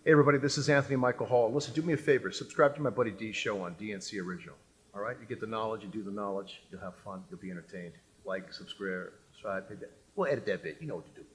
Hey everybody, this is Anthony Michael Hall. Listen, do me a favor, subscribe to my buddy D's show on DNC Original. All right, you get the knowledge, you do the knowledge, you'll have fun, you'll be entertained. Like, subscribe. We'll edit that bit. You know what to do.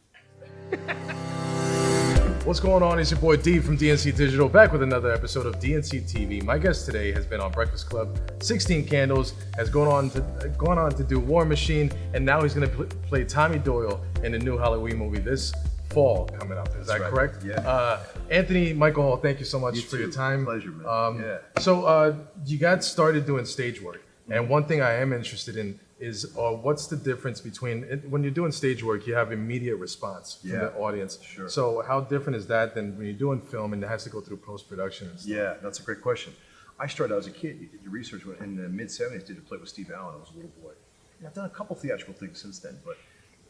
What's going on? It's your boy D from DNC Digital, back with another episode of DNC TV. My guest today has been on Breakfast Club, 16 Candles, has gone on to do War Machine, and now he's going to play Tommy Doyle in the new Halloween movie this fall coming up. Is that correct? Yeah. Anthony Michael Hall, thank you so much for your time. Pleasure, man. So you got started doing stage work, and one thing I am interested in is what's the difference between, when you're doing stage work, you have immediate response from the audience. Sure. So how different is that than when you're doing film and it has to go through post-production and stuff? Yeah, that's a great question. I started as a kid. You did your research in the mid-'70s, did a play with Steve Allen. I was a little boy. And I've done a couple theatrical things since then, but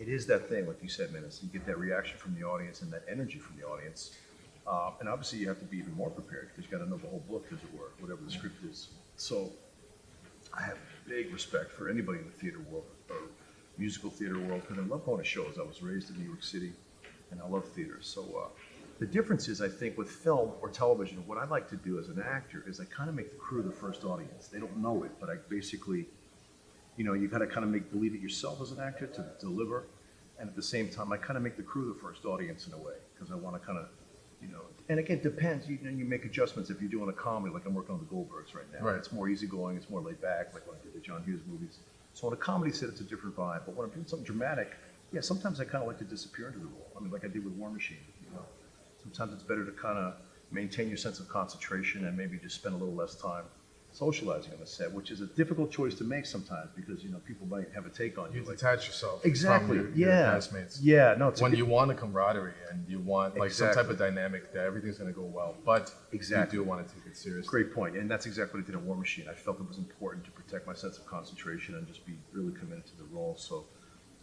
it is that thing, like you said, man, is you get that reaction from the audience and that energy from the audience. And obviously you have to be even more prepared because you got to know the whole book, as it were, whatever the script is. So I have big respect for anybody in the theater world or musical theater world because I love going to shows. I was raised in New York City and I love theater. So the difference is, I think, with film or television, what I like to do as an actor is I kind of make the crew the first audience. They don't know it, but I basically, you know, you got to kind of make believe it yourself as an actor to deliver. And at the same time, I kind of make the crew the first audience in a way because I want to kind of, you know, and again, it depends. You make adjustments if you're doing a comedy, like I'm working on the Goldbergs right now. Right. It's more easygoing, it's more laid back, like when I did the John Hughes movies. So on a comedy set, it's a different vibe. But when I'm doing something dramatic, yeah, sometimes I kind of like to disappear into the role. I mean, like I did with War Machine. You know, sometimes it's better to kind of maintain your sense of concentration and maybe just spend a little less time socializing on the set, which is a difficult choice to make sometimes because, you know, people might have a take on you. You detach yourself exactly. from your castmates. Yeah, no, it's when you want a camaraderie and you want like some type of dynamic that everything's going to go well, but you do want to take it seriously. Great point, and that's exactly what I did in War Machine. I felt it was important to protect my sense of concentration and just be really committed to the role. So,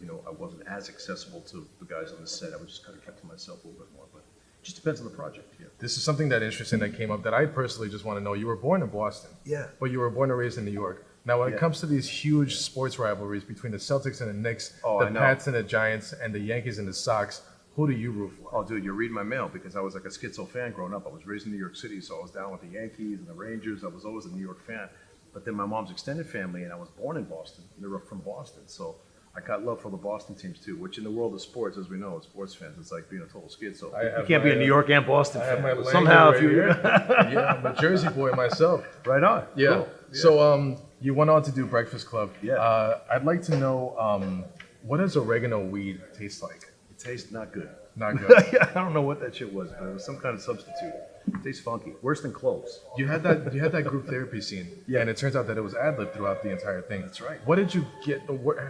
you know, I wasn't as accessible to the guys on the set. I was just kind of kept to myself a little bit more, but it just depends on the project. Yeah. This is something that interesting that came up that I personally just want to know. You were born in Boston, but you were born and raised in New York. Now, when it comes to these huge sports rivalries between the Celtics and the Knicks, the Pats and the Giants, and the Yankees and the Sox, who do you root for? Oh, dude, you're reading my mail because I was like a schizo fan growing up. I was raised in New York City, so I was down with the Yankees and the Rangers. I was always a New York fan. But then my mom's extended family, and I was born in Boston. They were from Boston, so I got love for the Boston teams too, which in the world of sports, as we know, as sports fans, it's like being a total skid. So you can't be a New York and Boston fan. Somehow, if you yeah, I'm a Jersey boy myself. Right on. Yeah. Cool. Yeah. So you went on to do Breakfast Club. Yeah. I'd like to know what does oregano weed taste like? It tastes not good. Not good. I don't know what that shit was, but it was some kind of substitute. It tastes funky. Worse than cloves. You had that group therapy scene, and it turns out that it was ad-lib throughout the entire thing. That's right. What did you get?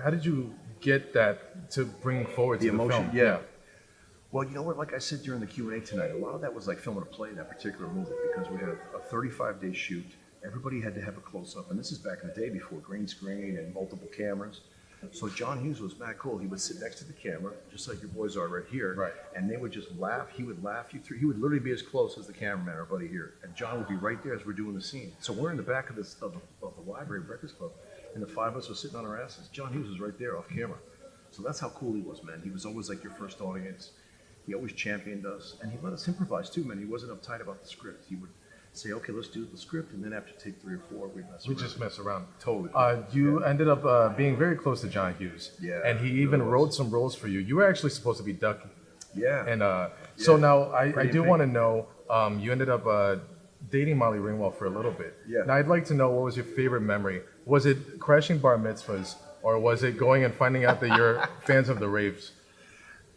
How did you get that to bring forward the to emotion? The film? Yeah. Well, you know what? Like I said during the Q&A tonight, a lot of that was like filming a play, that particular movie, because we had a 35-day shoot. Everybody had to have a close-up, and this is back in the day before green screen and multiple cameras. So John Hughes was mad cool. He would sit next to the camera, just like your boys are right here, right? And they would just laugh. He would laugh you through. He would literally be as close as the cameraman, everybody here, and John would be right there as we're doing the scene. So we're in the back of the library, Breakfast Club, and the five of us were sitting on our asses. John Hughes was right there off camera. So that's how cool he was, man. He was always like your first audience. He always championed us, and he let us improvise too, man. He wasn't uptight about the script. He would say, okay, let's do the script, and then after take 3 or 4, we just mess around. Totally. You ended up being very close to John Hughes. Yeah. And he even wrote some roles for you. You were actually supposed to be Ducky. Yeah. And so now I do want to know, you ended up dating Molly Ringwald for a little bit. Yeah. Now I'd like to know, what was your favorite memory? Was it crashing bar mitzvahs, or was it going and finding out that you're fans of the raves?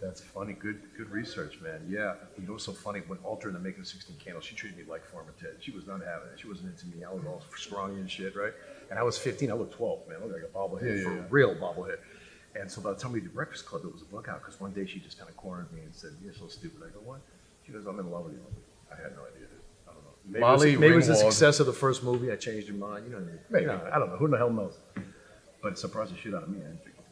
That's funny. Good research, man. Yeah. You know what's so funny? When Alter in the Making of 16 Candles, she treated me like Farmer Ted. She was not having it. She wasn't into me. I was all scrawny and shit, right? And I was 15. I looked 12, man. I looked like a bobblehead, for a real bobblehead. And so by the time we did Breakfast Club, it was a bug out, because one day she just kind of cornered me and said, "You're so stupid." I go, "What?" She goes, "I'm in love with you." I had no idea, dude. I don't know. Maybe it was the success of the first movie. I changed her mind. You know what I mean? Maybe. You know, I don't know. Who the hell knows? But it surprised the shit out of me.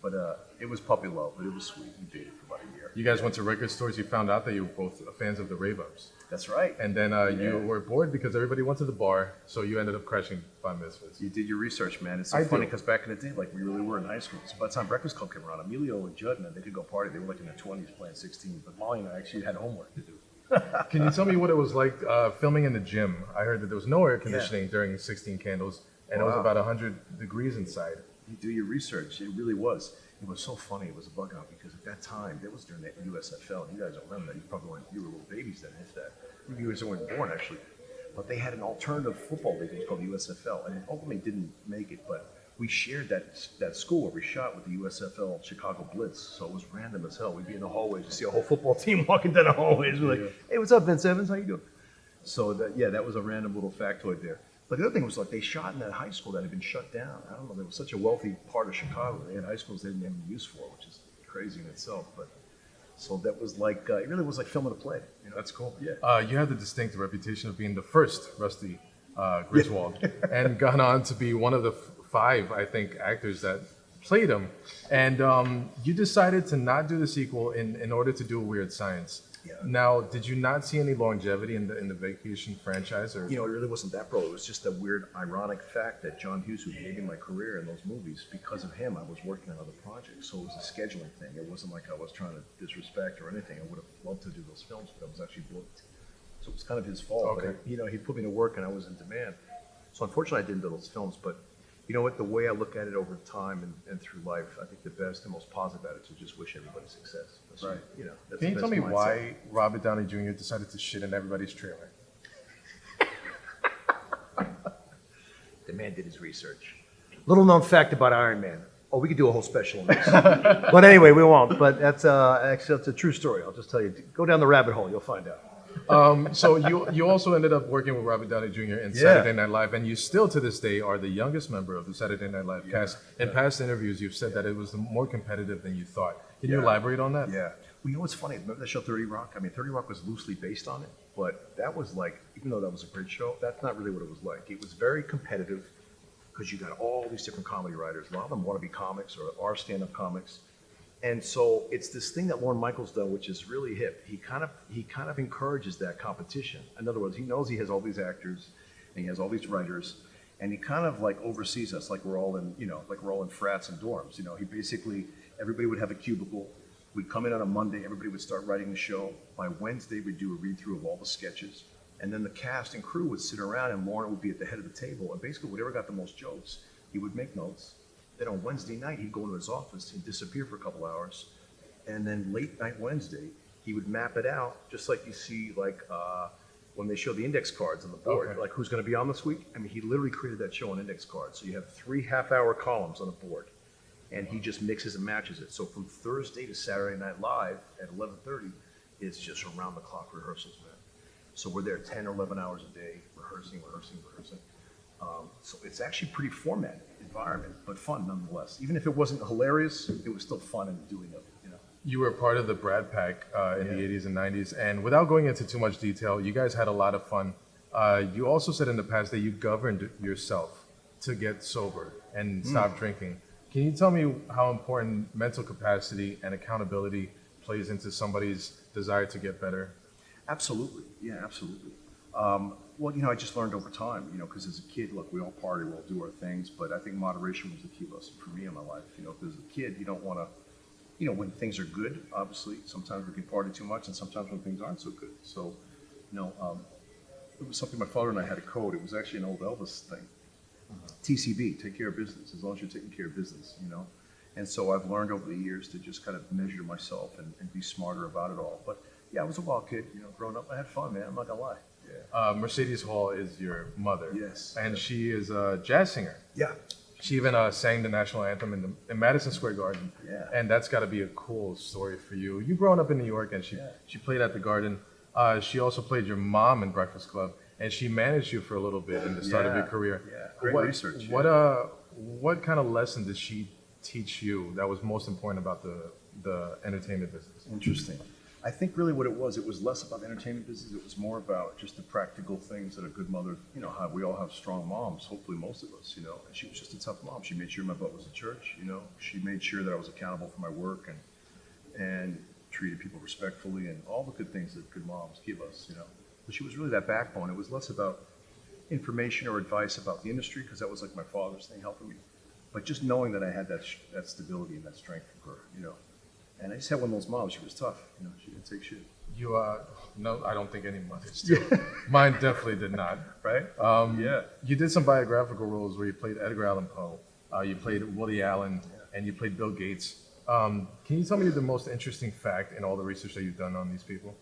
But it was puppy love, but it was sweet. We dated for about a year. You guys went to record stores. You found out that you were both fans of the rave-ups. That's right. And then you were bored because everybody went to the bar, so you ended up crashing bar mitzvahs. You did your research, man. It's so funny because back in the day, like, we really were in high school. So by the time Breakfast Club came around, Emilio and Judd, man, they could go party. They were like in their 20s playing 16. But Molly and I actually had homework to do. Can you tell me what it was like filming in the gym? I heard that there was no air conditioning during 16 Candles, and it was about 100 degrees inside. You do your research. It really was. It was so funny. It was a bug out because at that time, that was during the USFL. You guys don't remember that. You were little babies then, if that. You guys weren't born, actually. But they had an alternative football league. It was called the USFL, and it ultimately didn't make it. But we shared that school where we shot with the USFL Chicago Blitz. So it was random as hell. We'd be in the hallways. You see a whole football team walking down the hallways. We're like, hey, what's up, Vince Evans? How you doing? So that was a random little factoid there. But the other thing was like they shot in that high school that had been shut down. I don't know. There was such a wealthy part of Chicago. They had high schools they didn't have any use for, which is crazy in itself. But so that was like it really was like filming a play. You know? That's cool. Yeah. You had the distinct reputation of being the first Rusty Griswold, and gone on to be one of the 5, I think, actors that played him. And you decided to not do the sequel in order to do Weird Science. Yeah. Now, did you not see any longevity in the Vacation franchise? Or You know, it really wasn't that, bro. It was just a weird, ironic fact that John Hughes, who gave me my career in those movies, because of him, I was working on other projects. So it was a scheduling thing. It wasn't like I was trying to disrespect or anything. I would have loved to do those films, but I was actually booked. So it was kind of his fault. Okay. But, he put me to work and I was in demand. So unfortunately, I didn't do those films. But you know what? The way I look at it over time and through life, I think the best and most positive attitude is just wish everybody success. That's Right. That's Can you the tell best me mindset. why Robert Downey Jr. decided to shit in everybody's trailer? The man did his research. Little known fact about Iron Man. Oh, we could do a whole special on this. But anyway, we won't. But that's actually that's a true story. I'll just tell you. Go down the rabbit hole. You'll find out. So you also ended up working with Robert Downey Jr. in Saturday Night Live, and you still to this day are the youngest member of the Saturday Night Live cast. In past interviews, you've said that it was more competitive than you thought. Can you elaborate on that? Yeah. Well, you know what's funny? Remember that show 30 Rock? I mean, 30 Rock was loosely based on it, but that was like, even though that was a great show, that's not really what it was like. It was very competitive because you got all these different comedy writers. A lot of them want to be comics or are stand-up comics. And so it's this thing that Lorne Michaels does, which is really hip. He kind of encourages that competition. In other words, he knows he has all these actors and he has all these writers, and he kind of like oversees us like we're all in, like we're all in frats and dorms. He basically, everybody would have a cubicle. We'd come in on a Monday, everybody would start writing the show. By Wednesday, we'd do a read-through of all the sketches. And then the cast and crew would sit around and Lorne would be at the head of the table. And basically, whatever got the most jokes, he would make notes. Then on Wednesday night, he'd go into his office and disappear for a couple hours. And then late night Wednesday, he would map it out, just like you see when they show the index cards on the board, like who's going to be on this week. I mean, he literally created that show on index cards. So you have 3 half-hour columns on the board, and he just mixes and matches it. So from Thursday to Saturday Night Live at 11:30, it's just around-the-clock rehearsals, man. So we're there 10 or 11 hours a day, rehearsing. So it's actually pretty formatted environment, but fun nonetheless. Even if it wasn't hilarious, it was still fun in doing it. You were part of the Brad Pack in the 80s and 90s, and without going into too much detail, you guys had a lot of fun. You also said in the past that you governed yourself to get sober and stop drinking. Can you tell me how important mental capacity and accountability plays into somebody's desire to get better? Absolutely. Yeah, absolutely. Well, I just learned over time, because as a kid, look, we all party, we all do our things, but I think moderation was the key lesson for me in my life. Because as a kid, you don't want to, when things are good, obviously, sometimes we can party too much, and sometimes when things aren't so good. So, it was something my father and I had a code. It was actually an old Elvis thing. TCB, take care of business, as long as you're taking care of business, And so I've learned over the years to just kind of measure myself and be smarter about it all. But yeah, I was a wild kid, growing up. I had fun, man. I'm not gonna lie. Yeah. Mercedes Hall is your mother. Yes. And she is a jazz singer. Yeah. She even sang the national anthem in Madison Square Garden. Yeah. And that's got to be a cool story for you. You growing up in New York, and she played at the Garden. She also played your mom in Breakfast Club, and she managed you for a little bit in the start of your career. Yeah. Great research. What kind of lesson did she teach you that was most important about the entertainment business? Interesting. I think really what it was less about the entertainment business. It was more about just the practical things that a good mother, how we all have strong moms, hopefully most of us, And she was just a tough mom. She made sure my butt was at church, She made sure that I was accountable for my work and treated people respectfully and all the good things that good moms give us, But she was really that backbone. It was less about information or advice about the industry, because that was like my father's thing helping me. But just knowing that I had that stability and that strength from her, And I just had one of those moms. She was tough. You know, she didn't take shit. You no, I don't think any mothers do. Mine definitely did not. Right? Yeah. You did some biographical roles where you played Edgar Allan Poe, you played Woody Allen, and you played Bill Gates. Can you tell me the most interesting fact in all the research that you've done on these people?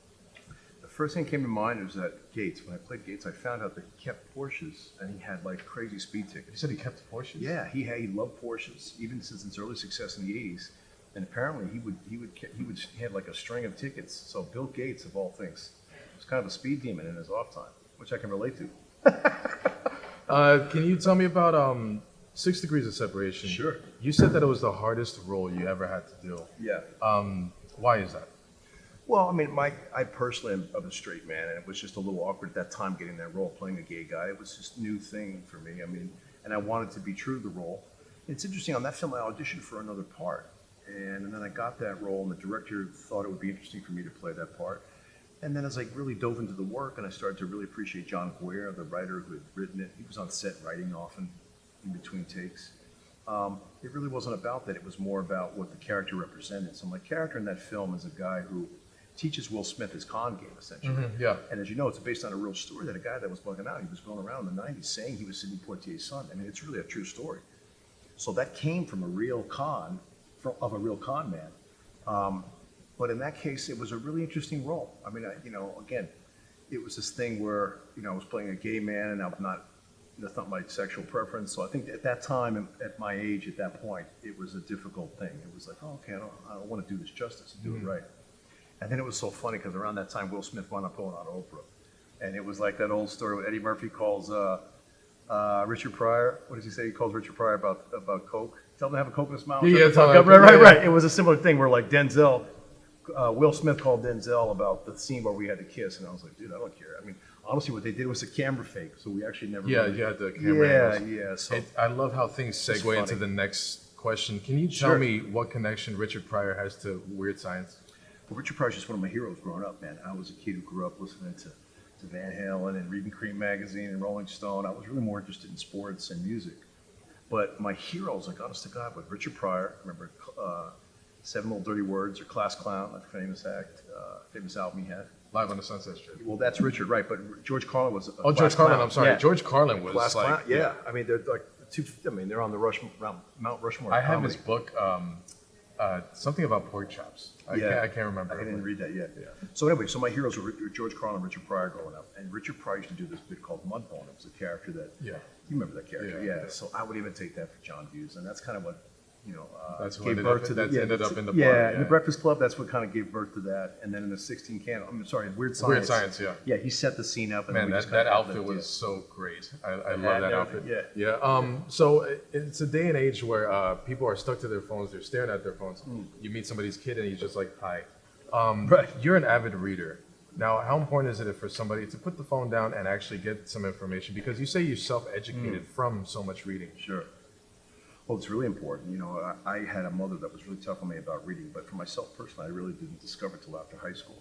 The first thing that came to mind was that Gates. When I played Gates, I found out that he kept Porsches and he had like crazy speed You tickets. said he kept Porsches? Yeah, he loved Porsches even since its early success in the '80s. And apparently he had like a string of tickets. So Bill Gates, of all things, was kind of a speed demon in his off time, which I can relate to. Can you tell me about 6 Degrees of Separation? Sure. You said that it was the hardest role you ever had to do. Yeah. Why is that? Well, I mean, I personally am of a straight man, and it was just a little awkward at that time getting that role, playing a gay guy. It was just a new thing for me. I mean, and I wanted to be true to the role. It's interesting, on that film, I auditioned for another part. And then I got that role, and the director thought it would be interesting for me to play that part. And then as I really dove into the work, and I started to really appreciate John Guare, the writer who had written it. He was on set writing often in between takes. It really wasn't about that. It was more about what the character represented. So my character in that film is a guy who teaches Will Smith his con game, essentially. Mm-hmm, yeah. And as you know, it's based on a real story that a guy that was bugging out, he was going around in the 90s saying he was Sidney Poitier's son. I mean, it's really a true story. So that came from a real con man. But in that case, it was a really interesting role. I mean, again, it was this thing where, I was playing a gay man, and I'm not, that's not my sexual preference. So I think at that time, at my age, at that point, it was a difficult thing. It was like, oh, okay, I don't want to do this justice and do it right. And then it was so funny because around that time, Will Smith wound up going on Oprah. And it was like that old story where Eddie Murphy calls Richard Pryor. What does he say? He calls Richard Pryor about Coke. Tell him to have a Coke in his mouth. Yeah, right. It was a similar thing where like Will Smith called Denzel about the scene where we had to kiss, and I was like, dude, I don't care. I mean, honestly, what they did was a camera fake, so we actually never. Yeah, really, you had the camera angles. Yeah. So I love how things segue into the next question. Can you tell me what connection Richard Pryor has to Weird Science? Well, Richard Pryor is just one of my heroes growing up, man. I was a kid who grew up listening to Van Halen and reading Cream magazine and Rolling Stone. I was really more interested in sports and music. But my heroes, like honest to God, with Richard Pryor, remember 7 Little Dirty Words or Class Clown, a famous album he had. Live on the Sunset Strip. Well, that's Richard, right? But George Carlin was. George Carlin. I'm sorry. Yeah. George Carlin was Class like. Clown. Yeah. I mean, they're like two. I mean, they're on the Mount Rushmore. I have his book, something about pork chops. I can't remember. I didn't read that yet. Yeah. So anyway, my heroes were George Carlin and Richard Pryor growing up, and Richard Pryor used to do this bit called Mudbone. It was a character that. Yeah. You remember that character? Yeah. So I would even take that for John Hughes, and that's kind of what. That's what gave ended birth up, to that's ended up in the yeah, bar. in the Breakfast Club. That's what kind of gave birth to that, and then in the 16 Candles. Weird Science. Weird Science, yeah. Yeah, he set the scene up. And Man, we just that kind of outfit was so great. I love that and outfit. everything, Yeah. So it's a day and age where people are stuck to their phones. They're staring at their phones. You meet somebody's kid and he's just like, hi. Right. You're an avid reader. Now, how important is it for somebody to put the phone down and actually get some information? Because you say you self-educated from so much reading. Sure. Well, it's really important. I had a mother that was really tough on me about reading, but for myself personally, I really didn't discover it till after high school.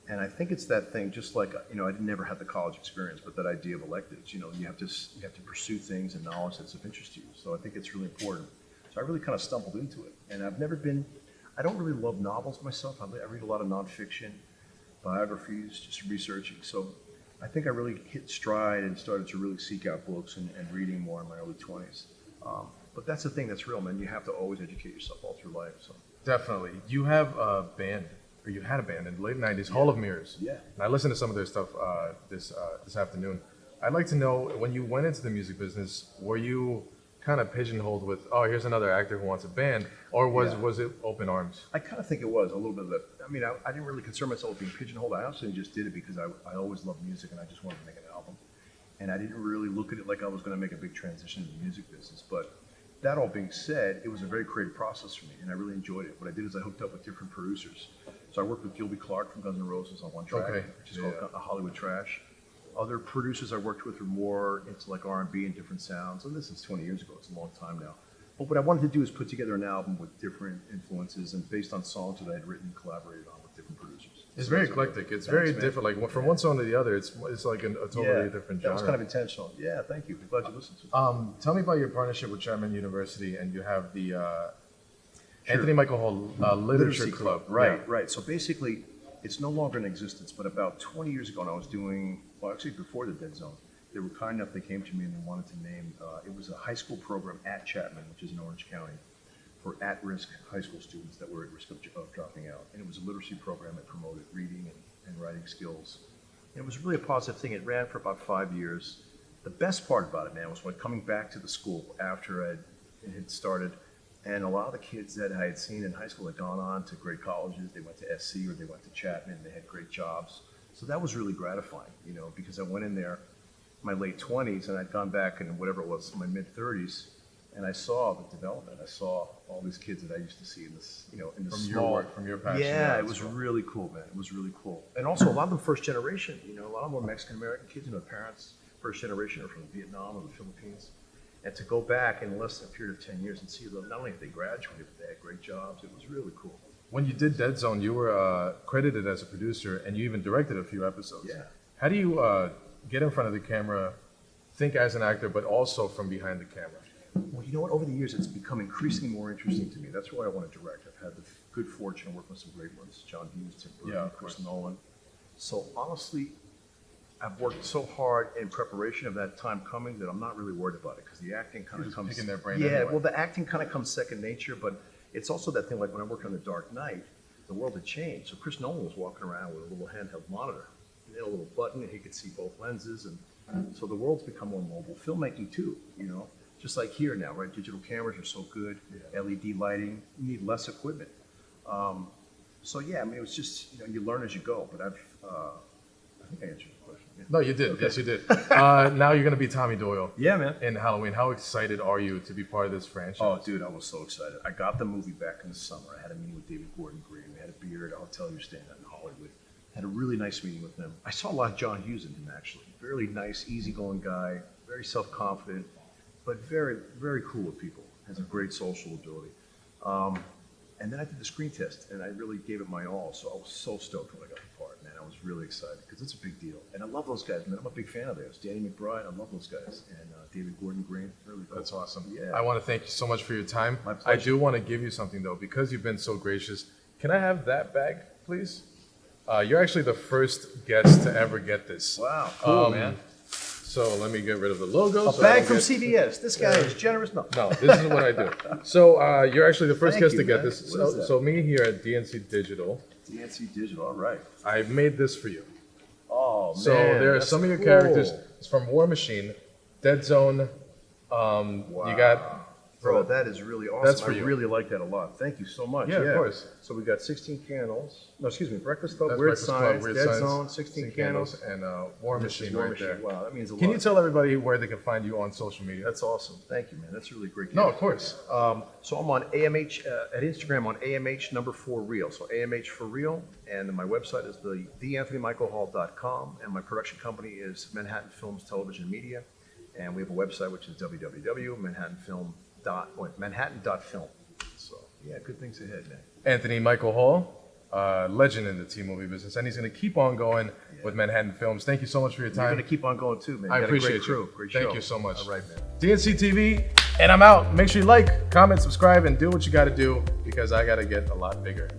And I think it's that thing, just like, I never had the college experience, but that idea of electives, you have to pursue things and knowledge that's of interest to you. So I think it's really important. So I really kind of stumbled into it. And I don't really love novels myself. I read a lot of nonfiction, biographies, just researching. So I think I really hit stride and started to really seek out books and reading more in my early 20s. But that's the thing that's real, man. You have to always educate yourself all through life. So Definitely. You have a band, or you had a band in the late 90s, Hall of Mirrors. Yeah. And I listened to some of their stuff this afternoon. I'd like to know, when you went into the music business, were you kind of pigeonholed with, oh, here's another actor who wants a band, or was it open arms? I kind of think it was a little bit of that. I mean, I didn't really concern myself with being pigeonholed. I honestly just did it because I always loved music and I just wanted to make an album. And I didn't really look at it like I was going to make a big transition in the music business. But that all being said, it was a very creative process for me, and I really enjoyed it. What I did is I hooked up with different producers. So I worked with Gilby Clarke from Guns N' Roses on one track, which is called Hollywood Trash. Other producers I worked with were more into like R&B and different sounds, and this is 20 years ago. It's a long time now. But what I wanted to do is put together an album with different influences and based on songs that I had written and collaborated on with different producers. It's very eclectic. It's very different. Like from one song to the other, it's like a totally different genre. That was kind of intentional. Yeah, thank you. I'm glad you listened to it. Tell me about your partnership with Chapman University, and you have the Anthony Michael Hall Literature Club. Right, Yeah. right. So basically, it's no longer in existence, but about 20 years ago, and I was doing, well, actually before the Dead Zone, they were kind enough, they came to me and they wanted to name, it was a high school program at Chapman, which is in Orange County, for at-risk high school students that were at risk of dropping out. And it was a literacy program that promoted reading and writing skills. And it was really a positive thing. It ran for about 5 years. The best part about it, man, was when coming back to the school after it had started, and a lot of the kids that I had seen in high school had gone on to great colleges. They went to SC or they went to Chapman. They had great jobs. So that was really gratifying, you know, because I went in there in my late 20s and I'd gone back in whatever it was, my mid 30s, and I saw the development. I saw all these kids that I used to see in this, you know, in the From small, your work, from your passion. yeah, it was really cool, man. It was really cool. And also a lot of them first generation, you know, a lot of them were Mexican American kids, you know, parents, first generation are from Vietnam or the Philippines. And to go back in less than a period of 10 years and see them, not only did they graduate, but they had great jobs, it was really cool. When you did Dead Zone, you were credited as a producer, and you even directed a few episodes. Yeah. How do you get in front of the camera, think as an actor, but also from behind the camera? Well, you know what? Over the years, it's become increasingly more interesting to me. That's why I want to direct. I've had the good fortune of working with some great ones: John Hughes, Tim Burton, Yeah, of Chris course. Nolan. So honestly, I've worked so hard in preparation of that time coming that I'm not really worried about it because the acting kind of just comes. picking their brain Yeah, anyway. well, the acting kind of comes second nature, but it's also that thing like when I worked on The Dark Knight, the world had changed. So Chris Nolan was walking around with a little handheld monitor. He had a little button, and he could see both lenses, and so the world's become more mobile. Filmmaking too, you know. Just like here now, right? Digital cameras are so good, LED lighting, you need less equipment. So yeah, I mean, it was just, you know, you learn as you go, but I think I answered the question. Yeah. No, you did. Okay. Yes, you did. Now you're going to be Tommy Doyle Yeah, man. in Halloween. How excited are you to be part of this franchise? Oh, dude, I was so excited. I got the movie back in the summer. I had a meeting with David Gordon Green. We had a beer at a hotel you were staying at in Hollywood. Had a really nice meeting with him. I saw a lot of John Hughes in him, actually. Very nice, easygoing guy, very self-confident, but very, very cool with people. Has a great social ability. And then I did the screen test, and I really gave it my all. So I was so stoked when I got the part, man. I was really excited because it's a big deal. And I love those guys, man. I'm a big fan of theirs. Danny McBride, I love those guys. And David Gordon Green, really cool. That's awesome. Yeah. I want to thank you so much for your time. My I pleasure. do want to give you something, though, because you've been so gracious. Can I have that bag, please? You're actually the first guest to ever get this. Wow, cool, man. So let me get rid of the logo. A bag from CBS. This guy is generous. No. No, this is what I do. So you're actually the first Thank guest you, to get man. this. What is that? So me here at DNC Digital, DNC Digital, all right. I made this for you. Oh, man. So there are that's some of your cool. characters. It's from War Machine, Dead Zone. You got. Bro, that is really awesome. That's for I you. really like that a lot. Thank you so much. Yeah, of course. So we got 16 candles. No, excuse me, Breakfast Club, That's Weird Breakfast Club, Science, Weird Dead Science, Zone, 16 candles. and War This is Machine War right Machine. there. Wow, that means a lot. Can you tell everybody where they can find you on social media? That's awesome. Thank you, man. That's really great. No, gift. of course. So I'm on AMH, at Instagram on AMH #4 Real. So AMH for Real. And then my website is theanthonymichaelhall.com. And my production company is Manhattan Films Television Media. And we have a website which is www.manhattan.film. So yeah, good things ahead, man. Anthony Michael Hall, legend in the T-movie business, and he's going to keep on going with Manhattan Films. Thank you so much for your You're time. going to keep on going too, man. I You got a appreciate great crew. you. Great Thank show. you so much. All right, man. DNC TV, and I'm out. Make sure you like, comment, subscribe, and do what you got to do because I got to get a lot bigger.